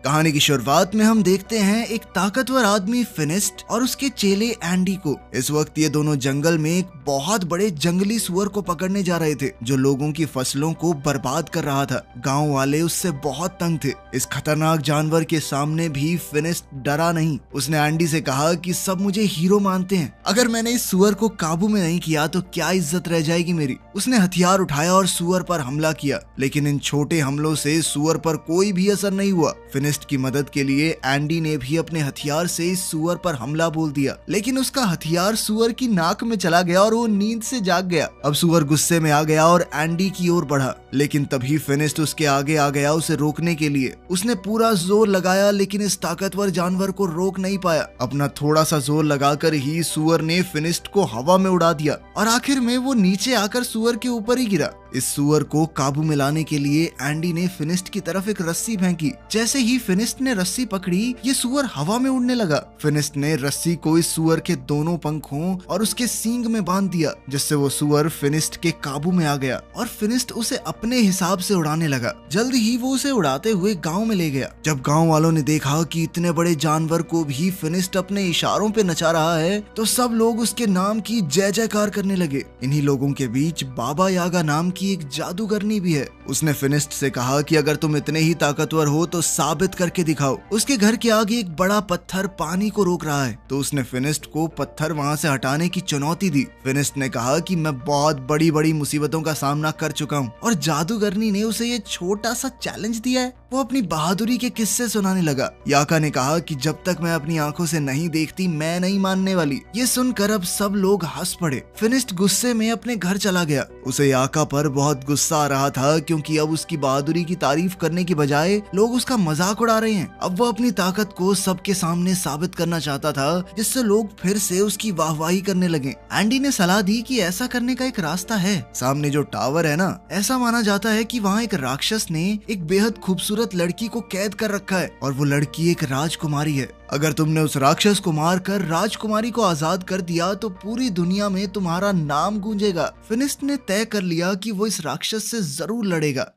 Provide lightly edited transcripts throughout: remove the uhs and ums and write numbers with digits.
कहानी की शुरुआत में हम देखते हैं एक ताकतवर आदमी फिनिस्ट और उसके चेले एंडी को। इस वक्त ये दोनों जंगल में एक बहुत बड़े जंगली सुअर को पकड़ने जा रहे थे जो लोगों की फसलों को बर्बाद कर रहा था। गांव वाले उससे बहुत तंग थे। इस खतरनाक जानवर के सामने भी फिनिस्ट डरा नहीं। उसने एंडी से कहा कि सब मुझे हीरो मानते हैं, अगर मैंने इस सुअर को काबू में नहीं किया तो क्या इज्जत रह जाएगी मेरी। उसने हथियार उठाया और सुअर पर हमला किया, लेकिन इन छोटे हमलों से सुअर पर कोई भी असर नहीं हुआ। फिनिस्ट की मदद के लिए एंडी ने भी अपने हथियार से इस सुअर पर हमला बोल दिया, लेकिन उसका हथियार सुअर की नाक में चला गया और वो नींद से जाग गया। अब सुअर गुस्से में आ गया और एंडी की ओर बढ़ा, लेकिन तभी फिनिस्ट उसके आगे आ गया उसे रोकने के लिए। उसने पूरा जोर लगाया, लेकिन इस ताकतवर जानवर को रोक नहीं पाया। अपना थोड़ा सा जोर लगाकर ही सुअर ने फिनिस्ट को हवा में उड़ा दिया और आखिर में वो नीचे आकर सुअर के ऊपर ही गिरा। इस सुअर को काबू में लाने के लिए एंडी ने फिनिस्ट की तरफ एक रस्सी फेंकी। जैसे ही फिनिस्ट ने रस्सी पकड़ी, ये सुअर हवा में उड़ने लगा। फिनिस्ट ने रस्सी को इस सुअर के दोनों पंखों और उसके सींग में बांध दिया, जिससे वो सुअर फिनिस्ट के काबू में आ गया और फिनिस्ट उसे अपने हिसाब से उड़ाने लगा। जल्द ही वो उसे उड़ाते हुए गांव में ले गया। जब गांव वालों ने देखा कि इतने बड़े जानवर को भी फिनिस्ट अपने इशारों पे नचा रहा है, तो सब लोग उसके नाम की जय जयकार करने लगे। इन्हीं लोगों के बीच बाबा यागा नाम की एक जादूगरनी भी है। उसने फिनिस्ट से कहा कि अगर तुम इतने ही ताकतवर हो तो साबित करके दिखाओ। उसके घर के आगे एक बड़ा पत्थर पानी को रोक रहा है, तो उसने फिनिस्ट को पत्थर वहां से हटाने की चुनौती दी। फिनिस्ट ने कहा कि मैं बहुत बड़ी बड़ी मुसीबतों का सामना कर चुका हूँ, और जादूगरनी ने उसे ये छोटा सा चैलेंज दिया है। वो अपनी बहादुरी के किस्से सुनाने लगा। याका ने कहा कि जब तक मैं अपनी आंखों से नहीं देखती मैं नहीं मानने वाली। ये सुनकर अब सब लोग हंस पड़े। फिनिस्ट गुस्से में अपने घर चला गया। उसे याका पर बहुत गुस्सा आ रहा था, क्योंकि अब उसकी बहादुरी की तारीफ करने की बजाय लोग उसका मजाक उड़ा रहे हैं। अब वो अपनी ताकत को सबके सामने साबित करना चाहता था, जिससे लोग फिर से उसकी वाहवाही करने लगे। एंडी ने सलाह दी कि ऐसा करने का एक रास्ता है। सामने जो टावर है ना, ऐसा माना जाता है कि वहाँ एक राक्षस ने एक बेहद खूबसूरत लड़की को कैद कर रखा है, और वो लड़की एक राजकुमारी है। अगर तुमने उस राक्षस को मारकर राजकुमारी को आजाद कर दिया तो पूरी दुनिया में तुम्हारा नाम गूंजेगा। फिनिस्ट ने तय कर लिया कि वो इस राक्षस से जरूर लड़ेगा।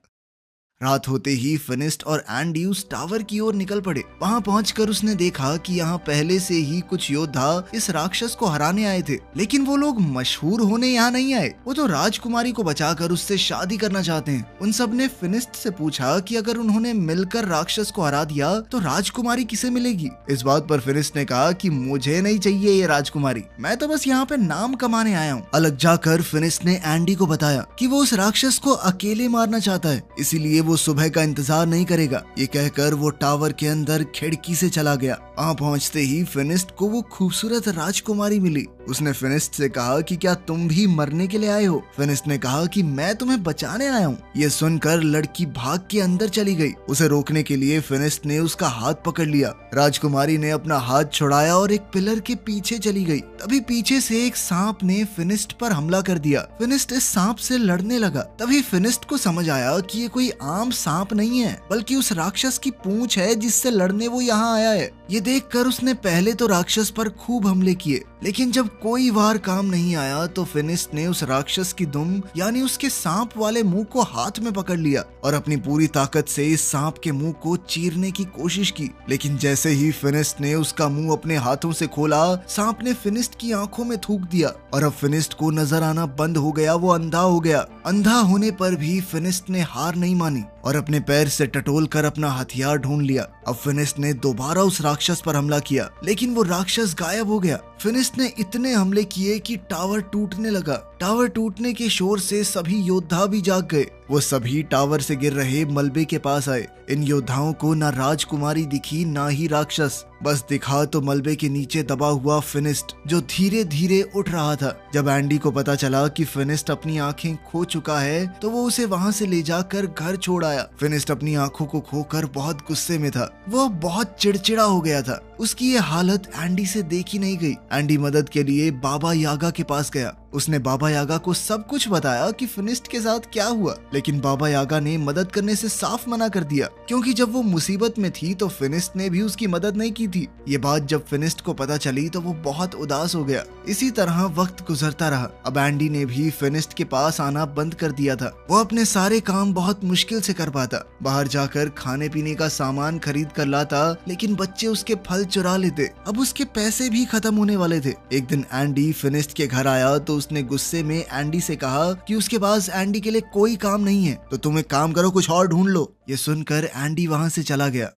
रात होते ही फिनिस्ट और एंडी उस टावर की ओर निकल पड़े। वहां पहुंचकर उसने देखा कि यहाँ पहले से ही कुछ योद्धा इस राक्षस को हराने आए थे, लेकिन वो लोग मशहूर होने यहाँ नहीं आए। वो तो राजकुमारी को बचाकर उससे शादी करना चाहते हैं। उन सब ने फिनिस्ट से पूछा कि अगर उन्होंने मिलकर राक्षस को हरा दिया तो राजकुमारी किसे मिलेगी। इस बात पर फिनिस्ट ने कहा कि मुझे नहीं चाहिए ये राजकुमारी, मैं तो बस यहाँ पे नाम कमाने आया हूँ। अलग जाकर फिनिस्ट ने एंडी को बताया कि वो उस राक्षस को अकेले मारना चाहता है, इसीलिए वो सुबह का इंतजार नहीं करेगा। ये कहकर वो टावर के अंदर खिड़की से चला गया। वहाँ पहुँचते ही फिनिस्ट को वो खूबसूरत राजकुमारी मिली। उसने फिनिस्ट से कहा कि क्या तुम भी मरने के लिए आए हो। फिनिस्ट ने कहा कि मैं तुम्हें बचाने आया हूँ। ये सुनकर लड़की भाग के अंदर चली गई। उसे रोकने के लिए फिनिस्ट ने उसका हाथ पकड़ लिया। राजकुमारी ने अपना हाथ छुड़ाया और एक पिलर के पीछे चली गई। तभी पीछे से एक सांप ने फिनिस्ट पर हमला कर दिया। फिनिस्ट इस सांप से लड़ने लगा। तभी फिनिस्ट को समझ आया कि ये कोई आम सांप नहीं है, बल्कि उस राक्षस की पूंछ है जिससे लड़ने वो यहाँ आया है। ये देखकर उसने पहले तो राक्षस पर खूब हमले किए, लेकिन जब कोई वार काम नहीं आया तो फिनिस्ट ने उस राक्षस की दुम यानी उसके सांप वाले मुंह को हाथ में पकड़ लिया और अपनी पूरी ताकत से इस सांप के मुंह को चीरने की कोशिश की। लेकिन जैसे ही फिनिस्ट ने उसका मुंह अपने हाथों से खोला, सांप ने फिनिस्ट की आंखों में थूक दिया और अब फिनिस्ट को नजर आना बंद हो गया। वो अंधा हो गया। अंधा होने पर भी फिनिस्ट ने हार नहीं मानी और अपने पैर से टटोल कर अपना हथियार ढूंढ लिया। अब फिनिस्ट ने दोबारा उस राक्षस पर हमला किया, लेकिन वो राक्षस गायब हो गया। फिनिस्ट ने इतने हमले किए कि टावर टूटने लगा। टावर टूटने के शोर से सभी योद्धा भी जाग गए। वो सभी टावर से गिर रहे मलबे के पास आए। इन योद्धाओं को ना राजकुमारी दिखी ना ही राक्षस, बस दिखा तो मलबे के नीचे दबा हुआ फिनिस्ट, जो धीरे धीरे उठ रहा था। जब एंडी को पता चला कि फिनिस्ट अपनी आंखें खो चुका है तो वो उसे वहां से ले जाकर घर छोड़ आया। फिनिस्ट अपनी आंखों को खोकर बहुत गुस्से में था। वो बहुत चिड़चिड़ा हो गया था। उसकी ये हालत एंडी से देखी नहीं गई। एंडी मदद के लिए बाबा यागा के पास गया। उसने बाबा यागा को सब कुछ बताया कि फिनिस्ट के साथ क्या हुआ, लेकिन बाबा यागा ने मदद करने से साफ मना कर दिया, क्योंकि जब वो मुसीबत में थी तो फिनिस्ट ने भी उसकी मदद नहीं की थी। ये बात जब फिनिस्ट को पता चली तो वो बहुत उदास हो गया। इसी तरह वक्त गुजरता रहा। अब एंडी ने भी फिनिस्ट के पास आना बंद कर दिया था। वो अपने सारे काम बहुत मुश्किल से कर पाता। बाहर जाकर खाने पीने का सामान खरीद कर लाता, लेकिन बच्चे उसके फल चुरा लेते। अब उसके पैसे भी खत्म होने वाले थे। एक दिन एंडी फिनिस्ट के घर आया तो उसने गुस्से में एंडी से कहा कि उसके पास एंडी के लिए कोई काम नहीं है, तो तुम एक काम करो, कुछ और ढूंढ लो। ये सुनकर एंडी वहां से चला गया।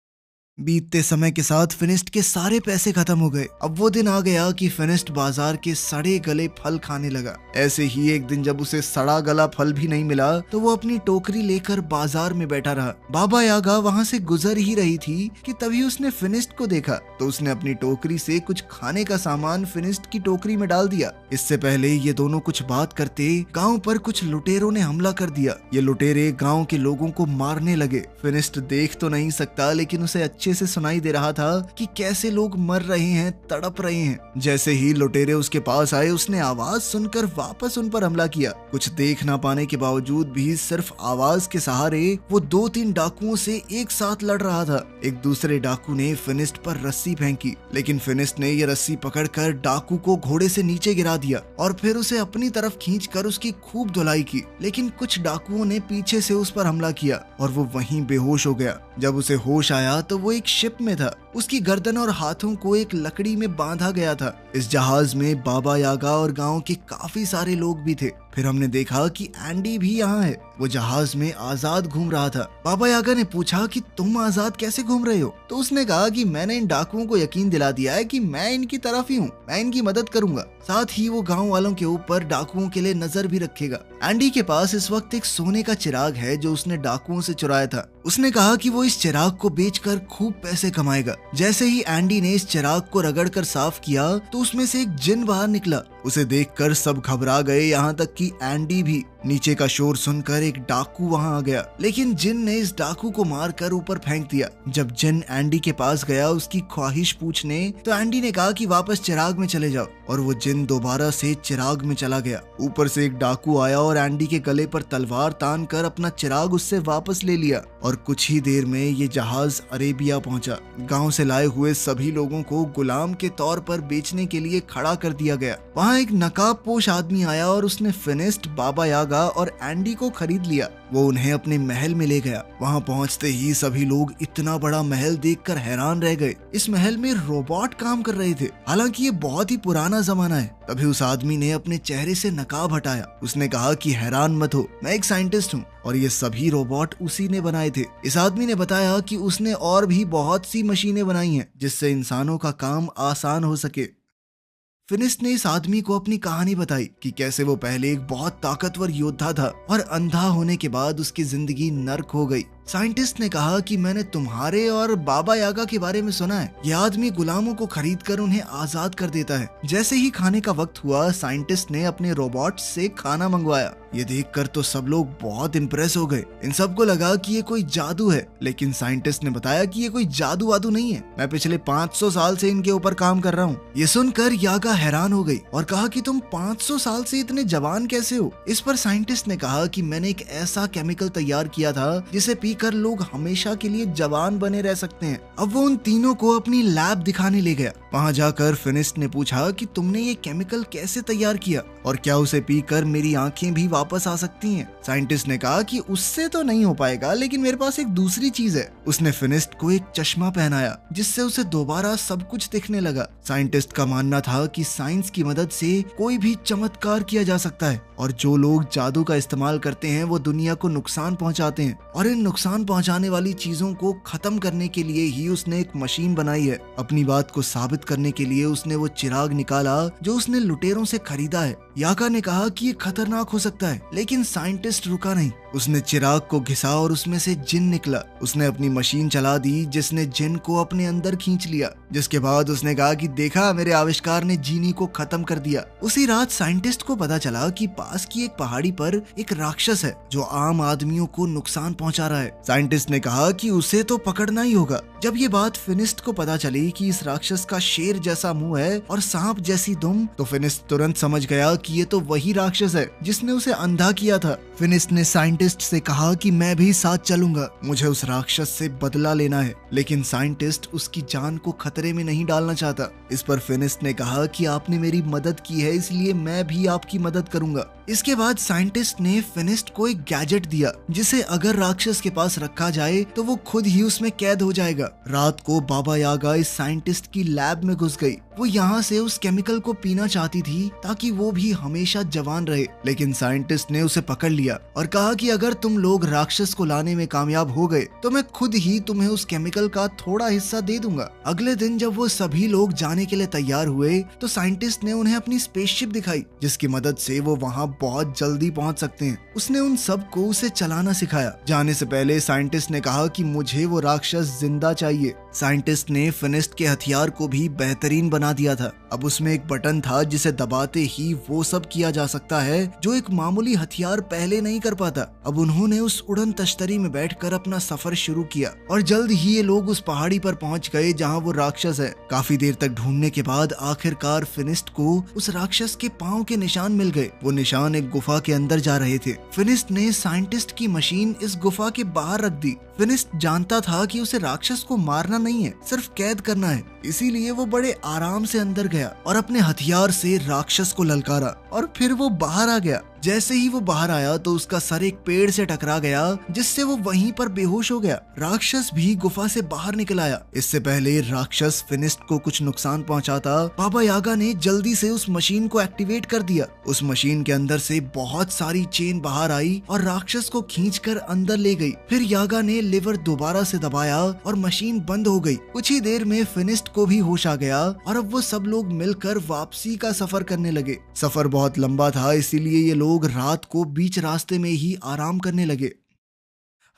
बीतते समय के साथ फिनिस्ट के सारे पैसे खत्म हो गए। अब वो दिन आ गया कि फिनिस्ट बाजार के सड़े गले फल खाने लगा। ऐसे ही एक दिन जब उसे सड़ा गला फल भी नहीं मिला तो वो अपनी टोकरी लेकर बाजार में बैठा रहा। बाबा यागा वहां से गुजर ही रही थी कि तभी उसने फिनिस्ट को देखा, तो उसने अपनी टोकरी से कुछ खाने का सामान फिनिस्ट की टोकरी में डाल दिया। इससे पहले ये दोनों कुछ बात करते गाँव पर कुछ लुटेरों ने हमला कर दिया। ये लुटेरे गाँव के लोगों को मारने लगे। फिनिस्ट देख तो नहीं सकता, लेकिन उसे अच्छे से सुनाई दे रहा था कि कैसे लोग मर रहे हैं, तड़प रहे हैं। जैसे ही लुटेरे उसके पास आए, उसने आवाज सुनकर वापस उन पर हमला किया। कुछ देख ना पाने के बावजूद भी सिर्फ आवाज के सहारे वो 2-3 डाकुओं से एक साथ लड़ रहा था। एक दूसरे डाकू ने फिनिस्ट पर रस्सी फेंकी, लेकिन फिनिस्ट ने ये रस्सी पकड़कर डाकू को घोड़े से नीचे गिरा दिया और फिर उसे अपनी तरफ खींचकर उसकी खूब धुलाई की। लेकिन कुछ डाकुओं ने पीछे से उस पर हमला किया और वो वहीं बेहोश हो गया। जब उसे होश आया तो वो एक शिप में था। उसकी गर्दन और हाथों को एक लकड़ी में बांधा गया था। इस जहाज में बाबा यागा और गांव के काफी सारे लोग भी थे। फिर हमने देखा कि एंडी भी यहाँ है। वो जहाज में आजाद घूम रहा था। बाबा यागा ने पूछा कि तुम आजाद कैसे घूम रहे हो? तो उसने कहा कि मैंने इन डाकुओं को यकीन दिला दिया है कि मैं इनकी तरफ ही हूँ, मैं इनकी मदद करूंगा। साथ ही वो गांव वालों के ऊपर डाकुओं के लिए नजर भी रखेगा। एंडी के पास इस वक्त एक सोने का चिराग है जो उसने डाकुओं से चुराया था। उसने कहा कि वो इस चिराग को बेचकर खूब पैसे कमाएगा। जैसे ही एंडी ने इस चिराग को रगड़कर साफ किया तो उसमें से एक जिन बाहर निकला। उसे देखकर सब घबरा गए, यहाँ तक कि एंडी भी। नीचे का शोर सुनकर एक डाकू वहां आ गया, लेकिन जिन ने इस डाकू को मारकर ऊपर फेंक दिया। जब जिन एंडी के पास गया उसकी ख्वाहिश पूछने, तो एंडी ने कहा कि वापस चिराग में चले जाओ, और वो जिन दोबारा से चिराग में चला गया। ऊपर से एक डाकू आया और एंडी के गले पर तलवार तान कर अपना चिराग उससे वापस ले लिया, और कुछ ही देर में ये जहाज अरेबिया पहुंचा। गांव से लाए हुए सभी लोगों को गुलाम के तौर पर बेचने के लिए खड़ा कर दिया गया। वहां एक नकाबपोश आदमी आया और उसने फिनिस्ट, बाबा यागा और एंडी को खरीद लिया। वो उन्हें अपने महल में ले गया। वहां पहुंचते ही सभी लोग इतना बड़ा महल देखकर हैरान रह गए। इस महल में रोबोट काम कर रहे थे, हालांकि ये बहुत ही पुराना जमाना है। तभी उस आदमी ने अपने चेहरे से नकाब हटाया। उसने कहा कि हैरान मत हो, मैं एक साइंटिस्ट हूँ और ये सभी रोबोट उसी ने बनाए थे। इस आदमी ने बताया कि उसने और भी बहुत सी मशीनें बनाई हैं जिससे इंसानों का काम आसान हो सके। फिनिस्ट ने इस आदमी को अपनी कहानी बताई कि कैसे वो पहले एक बहुत ताकतवर योद्धा था और अंधा होने के बाद उसकी जिंदगी नर्क हो गई। साइंटिस्ट ने कहा कि मैंने तुम्हारे और बाबा यागा के बारे में सुना है। यह आदमी गुलामों को खरीदकर उन्हें आजाद कर देता है। जैसे ही खाने का वक्त हुआ, साइंटिस्ट ने अपने रोबोट से खाना मंगवाया। ये देखकर तो सब लोग बहुत इम्प्रेस हो गए। इन सबको लगा कि ये कोई जादू है, लेकिन साइंटिस्ट ने बताया कि ये कोई जादू वादू नहीं है, मैं पिछले 500 साल से इनके ऊपर काम कर रहा हूँ। ये सुनकर यागा हैरान हो गई और कहा कि तुम 500 साल से इतने जवान कैसे हो? इस पर साइंटिस्ट ने कहा कि मैंने एक ऐसा केमिकल तैयार किया था जिसे पीकर लोग हमेशा के लिए जवान बने रह सकते हैं। अब वो उन तीनों को अपनी लैब दिखाने ले गया। वहां जाकर फिनिस्ट ने पूछा कि तुमने ये केमिकल कैसे तैयार किया और क्या उसे पीकर मेरी आंखें भी वापस आ सकती हैं? साइंटिस्ट ने कहा कि उससे तो नहीं हो पाएगा, लेकिन मेरे पास एक दूसरी चीज है। उसने फिनिस्ट को एक चश्मा पहनाया जिससे उसे दोबारा सब कुछ दिखने लगा। साइंटिस्ट का मानना था कि साइंस की मदद से कोई भी चमत्कार किया जा सकता है, और जो लोग जादू का इस्तेमाल करते हैं वो दुनिया को नुकसान पहुंचाते हैं, और इन नुकसान पहुंचाने वाली चीजों को खत्म करने के लिए ही उसने एक मशीन बनाई है। अपनी बात को साबित करने के लिए उसने वो चिराग निकाला जो उसने लुटेरों से खरीदा है। यागा ने कहा कि ये खतरनाक हो सकता है, लेकिन साइंटिस्ट रुका नहीं। उसने चिराग को घिसा और उसमें से जिन निकला। उसने अपनी मशीन चला दी जिसने जिन को अपने अंदर खींच लिया, जिसके बाद उसने कहा कि देखा, मेरे आविष्कार ने जीनी को खत्म कर दिया। उसी रात साइंटिस्ट को पता चला कि पास की एक पहाड़ी पर एक राक्षस है जो आम आदमियों को नुकसान पहुंचा रहा है। साइंटिस्ट ने कहा कि उसे तो पकड़ना ही होगा। जब ये बात फिनिस्ट को पता चली कि इस राक्षस का शेर जैसा मुंह है और सांप जैसी दुम, तो फिनिस्ट तुरंत समझ गया कि ये तो वही राक्षस है जिसने उसे अंधा किया था। फिनिस्ट ने साइंटिस्ट से कहा कि मैं भी साथ चलूंगा, मुझे उस राक्षस से बदला लेना है। लेकिन साइंटिस्ट उसकी जान को खतरे में नहीं डालना चाहता। इस पर फिनिस्ट ने कहा कि आपने मेरी मदद की है, इसलिए मैं भी आपकी मदद करूंगा। इसके बाद साइंटिस्ट ने फिनिस्ट को एक गैजेट दिया जिसे अगर राक्षस के पास रखा जाए तो वो खुद ही उसमें कैद हो जाएगा। रात को बाबा यागा इस साइंटिस्ट की लैब में घुस गई। वो यहाँ से उस केमिकल को पीना चाहती थी ताकि वो भी हमेशा जवान रहे, लेकिन साइंटिस्ट ने उसे पकड़ लिया और कहा कि अगर तुम लोग राक्षस को लाने में कामयाब हो गए तो मैं खुद ही तुम्हें उस केमिकल का थोड़ा हिस्सा दे दूंगा। अगले दिन जब वो सभी लोग जाने के लिए तैयार हुए तो साइंटिस्ट ने उन्हें अपनी स्पेसशिप दिखाई जिसकी मदद से वो वहाँ बहुत जल्दी पहुँच सकते हैं। उसने उन सबको उसे चलाना सिखाया। जाने से पहले साइंटिस्ट ने कहा कि मुझे वो राक्षस जिंदा चाहिए। साइंटिस्ट ने फिनिस्ट के हथियार को भी बेहतरीन बना दिया था। अब उसमें एक बटन था जिसे दबाते ही वो सब किया जा सकता है जो एक मामूली हथियार पहले नहीं कर पाता। अब उन्होंने उस उड़न तश्तरी में बैठकर अपना सफर शुरू किया और जल्द ही ये लोग उस पहाड़ी पर पहुंच गए जहां वो राक्षस है। काफी देर तक ढूंढने के बाद आखिरकार फिनिस्ट को उस राक्षस के पांव के निशान मिल गए। वो निशान एक गुफा के अंदर जा रहे थे। फिनिस्ट ने साइंटिस्ट की मशीन इस गुफा के बाहर रख दी। फिनिस्ट जानता था कि उसे राक्षस को मारना नहीं है, सिर्फ कैद करना है। इसीलिए वो बड़े आराम से अंदर गया और अपने हथियार से राक्षस को ललकारा और फिर वो बाहर आ गया। जैसे ही वो बाहर आया तो उसका सर एक पेड़ से टकरा गया जिससे वो वहीं पर बेहोश हो गया। राक्षस भी गुफा से बाहर निकल आया। इससे पहले राक्षस फिनिस्ट को कुछ नुकसान पहुंचाता, बाबा यागा ने जल्दी से उस मशीन को एक्टिवेट कर दिया। उस मशीन के अंदर से बहुत सारी चेन बाहर आई और राक्षस को खींचकर अंदर ले गई। फिर यागा ने लिवर दोबारा से दबाया और मशीन बंद हो गई। कुछ ही देर में फिनिस्ट को भी होश आ गया और अब वो सब लोग मिलकर वापसी का सफर करने लगे। सफर बहुत लंबा था, इसीलिए ये लोग रात को बीच रास्ते में ही आराम करने लगे।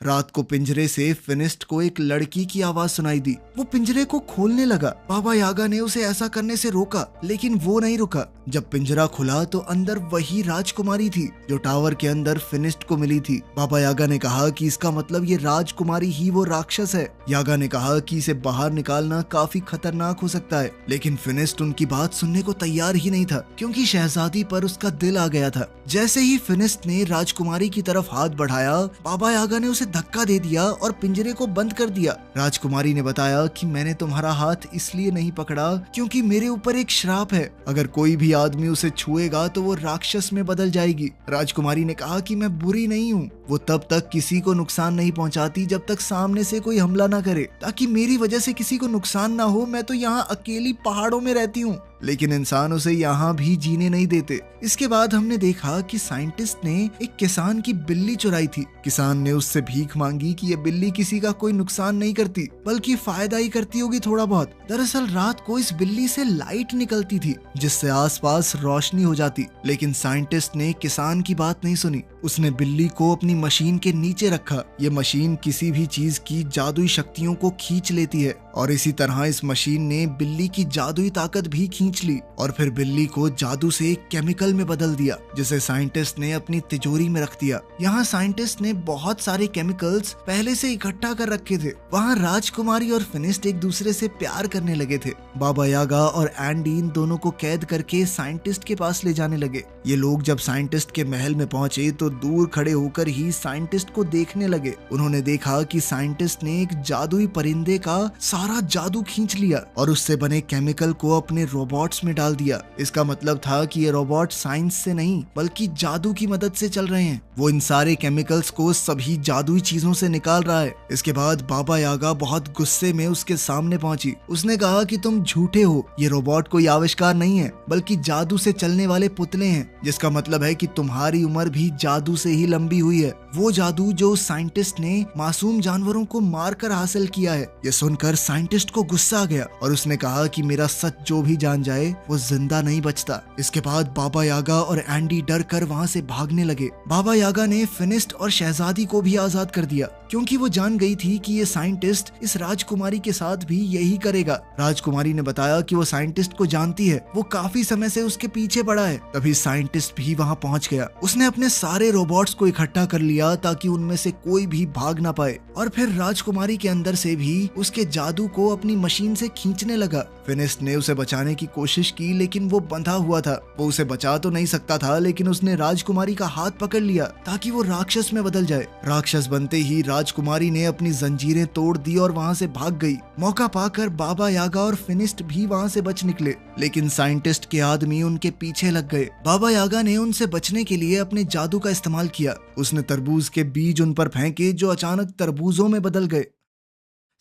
रात को पिंजरे से फिनिस्ट को एक लड़की की आवाज सुनाई दी। वो पिंजरे को खोलने लगा। बाबा यागा ने उसे ऐसा करने से रोका, लेकिन वो नहीं रुका। जब पिंजरा खुला तो अंदर वही राजकुमारी थी जो टावर के अंदर फिनिस्ट को मिली थी। बाबा यागा ने कहा कि इसका मतलब ये राजकुमारी ही वो राक्षस है। यागा ने कहा कि इसे बाहर निकालना काफी खतरनाक हो सकता है, लेकिन फिनिस्ट उनकी बात सुनने को तैयार ही नहीं था क्योंकि शहजादी पर उसका दिल आ गया था। जैसे ही फिनिस्ट ने राजकुमारी की तरफ हाथ बढ़ाया, बाबा यागा ने उसे धक्का दे दिया और पिंजरे को बंद कर दिया। राजकुमारी ने बताया कि मैंने तुम्हारा हाथ इसलिए नहीं पकड़ा क्योंकि मेरे ऊपर एक श्राप है। अगर कोई भी आदमी उसे छुएगा तो वो राक्षस में बदल जाएगी। राजकुमारी ने कहा कि मैं बुरी नहीं हूँ। वो तब तक किसी को नुकसान नहीं पहुंचाती जब तक सामने से कोई हमला ना करे, ताकि मेरी वजह से किसी को नुकसान ना हो। मैं तो यहाँ अकेली पहाड़ों में रहती हूँ, लेकिन इंसान उसे यहाँ भी जीने नहीं देते। इसके बाद हमने देखा कि साइंटिस्ट ने एक किसान की बिल्ली चुराई थी। किसान ने उससे भीख मांगी कि ये बिल्ली किसी का कोई नुकसान नहीं करती बल्कि फायदा ही करती होगी थोड़ा बहुत। दरअसल रात को इस बिल्ली से लाइट निकलती थी जिससे आसपास रोशनी हो जाती, लेकिन साइंटिस्ट ने किसान की बात नहीं सुनी। उसने बिल्ली को अपनी मशीन के नीचे रखा। ये मशीन किसी भी चीज की जादुई शक्तियों को खींच लेती है और इसी तरह इस मशीन ने बिल्ली की जादुई ताकत भी खींच ली और फिर बिल्ली को जादू से एक केमिकल में बदल दिया जिसे साइंटिस्ट ने अपनी तिजोरी में रख दिया। यहाँ साइंटिस्ट ने बहुत सारे केमिकल्स पहले से इकट्ठा कर रखे थे। वहाँ राजकुमारी और फिनिस्ट एक दूसरे से प्यार करने लगे थे। बाबा यागा और एंडी इन दोनों को कैद करके साइंटिस्ट के पास ले जाने लगे। ये लोग जब साइंटिस्ट के महल में पहुंचे तो दूर खड़े होकर ही साइंटिस्ट को देखने लगे। उन्होंने देखा कि साइंटिस्ट ने एक जादुई परिंदे का सारा जादू खींच लिया और उससे बने केमिकल को अपने रोबोट्स में डाल दिया। इसका मतलब था कि ये रोबोट साइंस से नहीं बल्कि जादू की मदद से चल रहे हैं। वो इन सारे केमिकल्स को सभी जादुई चीजों से निकाल रहा है। इसके बाद बाबा यागा बहुत गुस्से में उसके सामने पहुंची। उसने कहा कि तुम झूठे हो, ये रोबोट कोई आविष्कार नहीं है बल्कि जादू से चलने वाले पुतले हैं, जिसका मतलब है कि तुम्हारी उम्र भी जादू से ही लंबी हुई है। वो जादू जो साइंटिस्ट ने मासूम जानवरों को मारकर हासिल किया है। ये सुनकर साइंटिस्ट को गुस्सा आ गया और उसने कहा कि मेरा सच जो भी जान जाए वो जिंदा नहीं बचता। इसके बाद बाबा यागा और एंडी डर कर वहाँ से भागने लगे। बाबा यागा ने फिनिस्ट और शहजादी को भी आजाद कर दिया क्योंकि वो जान गई थी कि ये साइंटिस्ट इस राजकुमारी के साथ भी यही करेगा। राजकुमारी ने बताया कि वो साइंटिस्ट को जानती है, वो काफी समय से उसके पीछे पड़ा है। तभी साइंटिस्ट भी वहाँ पहुँच गया। उसने अपने सारे रोबोट्स को इकट्ठा कर लिया ताकि उनमें से कोई भी भाग ना पाए, और फिर राजकुमारी के अंदर से भी उसके जादू को अपनी मशीन से खींचने लगा। फिनिस्ट ने उसे बचाने की कोशिश की, लेकिन वो बंधा हुआ था। वो उसे बचा तो नहीं सकता था, लेकिन उसने राजकुमारी का हाथ पकड़ लिया ताकि वो राक्षस में बदल जाए। राक्षस बनते ही राजकुमारी ने अपनी जंजीरें तोड़ दी और वहाँ से भाग गई। मौका पाकर बाबा यागा और फिनिस्ट भी वहाँ से बच निकले, लेकिन साइंटिस्ट के आदमी उनके पीछे लग गए। बाबा यागा ने उनसे बचने के लिए अपने जादू का इस्तेमाल किया। उसने तरबूज के बीज उन पर फेंके जो अचानक तरबूजों में बदल गए।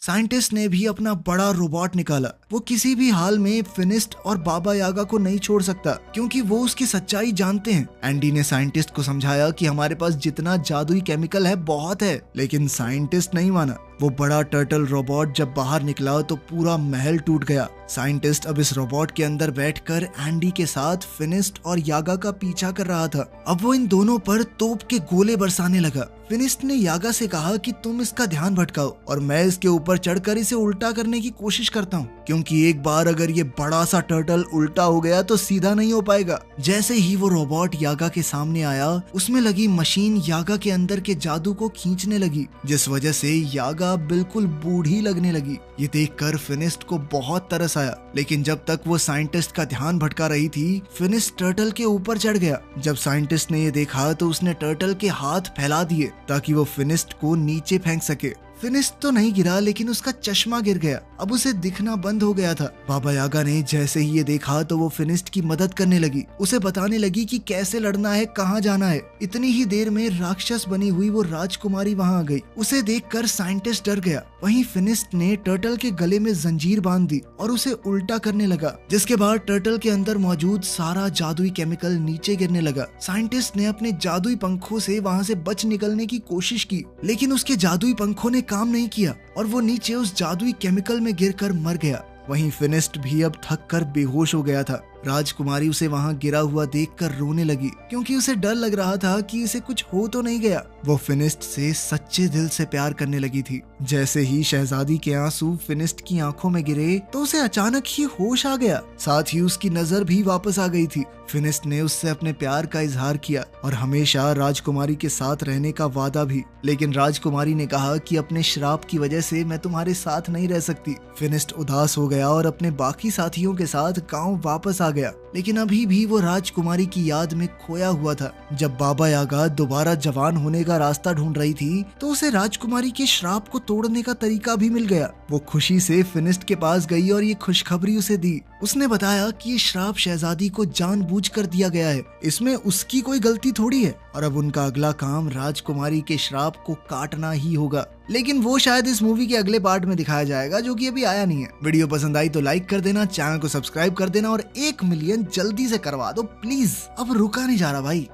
साइंटिस्ट ने भी अपना बड़ा रोबोट निकाला। वो किसी भी हाल में फिनिस्ट और बाबा यागा को नहीं छोड़ सकता, क्योंकि वो उसकी सच्चाई जानते हैं। एंडी ने साइंटिस्ट को समझाया कि हमारे पास जितना जादुई केमिकल है बहुत है, लेकिन साइंटिस्ट नहीं माना। वो बड़ा टर्टल रोबोट जब बाहर निकला तो पूरा महल टूट गया। साइंटिस्ट अब इस रोबोट के अंदर बैठकर एंडी के साथ फिनिस्ट और यागा का पीछा कर रहा था। अब वो इन दोनों पर तोप के गोले बरसाने लगा। फिनिस्ट ने यागा से कहा कि तुम इसका ध्यान भटकाओ और मैं इसके ऊपर चढ़कर इसे उल्टा करने की कोशिश करता हूँ, क्योंकि एक बार अगर ये बड़ा सा टर्टल उल्टा हो गया तो सीधा नहीं हो पाएगा। जैसे ही वो रोबोट यागा के सामने आया, उसमें लगी मशीन यागा के अंदर के जादू को खींचने लगी, जिस वजह से यागा बिल्कुल बूढ़ी लगने लगी। ये देखकर फिनिस्ट को बहुत तरस आया, लेकिन जब तक वो साइंटिस्ट का ध्यान भटका रही थी, फिनिस्ट टर्टल के ऊपर चढ़ गया। जब साइंटिस्ट ने ये देखा तो उसने टर्टल के हाथ फैला दिए ताकि वो फिनिस्ट को नीचे फेंक सके। फिनिस्ट तो नहीं गिरा, लेकिन उसका चश्मा गिर गया। अब उसे दिखना बंद हो गया था। बाबा यागा ने जैसे ही ये देखा तो वो फिनिस्ट की मदद करने लगी, उसे बताने लगी कि कैसे लड़ना है, कहाँ जाना है। इतनी ही देर में राक्षस बनी हुई वो राजकुमारी वहाँ आ गई। उसे देखकर साइंटिस्ट डर गया। वहीं फिनिस्ट ने टर्टल के गले में जंजीर बांध दी और उसे उल्टा करने लगा, जिसके बाद टर्टल के अंदर मौजूद सारा जादुई केमिकल नीचे गिरने लगा। साइंटिस्ट ने अपने जादुई पंखों से वहाँ से बच निकलने की कोशिश की, लेकिन उसके जादुई पंखों ने काम नहीं किया और वो नीचे उस जादुई केमिकल में गिरकर मर गया। वहीं फिनिस्ट भी अब थक कर बेहोश हो गया था। राजकुमारी उसे वहां गिरा हुआ देखकर रोने लगी, क्योंकि उसे डर लग रहा था कि इसे कुछ हो तो नहीं गया। वो फिनिस्ट से सच्चे दिल से प्यार करने लगी थी। जैसे ही शहजादी के आंसू फिनिस्ट की आंखों में गिरे तो उसे अचानक ही होश आ गया, साथ ही उसकी नजर भी वापस आ गई थी। फिनिस्ट ने उससे अपने प्यार का इजहार किया और हमेशा राजकुमारी के साथ रहने का वादा भी, लेकिन राजकुमारी ने कहा कि अपने श्राप की वजह से मैं तुम्हारे साथ नहीं रह सकती। फिनिस्ट उदास हो गया और अपने बाकी साथियों के साथ गांव वापस आ गया, लेकिन अभी भी वो राजकुमारी की याद में खोया हुआ था। जब बाबा यागा दोबारा जवान होने का रास्ता ढूंढ रही थी तो उसे राजकुमारी के श्राप को तोड़ने का तरीका भी मिल गया। वो खुशी से फिनिस्ट के पास गई और ये खुशखबरी उसे दी। उसने बताया कि ये श्राप शहजादी को जानबूझकर दिया गया है, इसमें उसकी कोई गलती थोड़ी है, और अब उनका अगला काम राजकुमारी के श्राप को काटना ही होगा। लेकिन वो शायद इस मूवी के अगले पार्ट में दिखाया जाएगा, जो कि अभी आया नहीं है। वीडियो पसंद आई तो लाइक कर देना, चैनल को सब्सक्राइब कर देना और 1 मिलियन जल्दी से करवा दो प्लीज। अब रुका नहीं जा रहा भाई।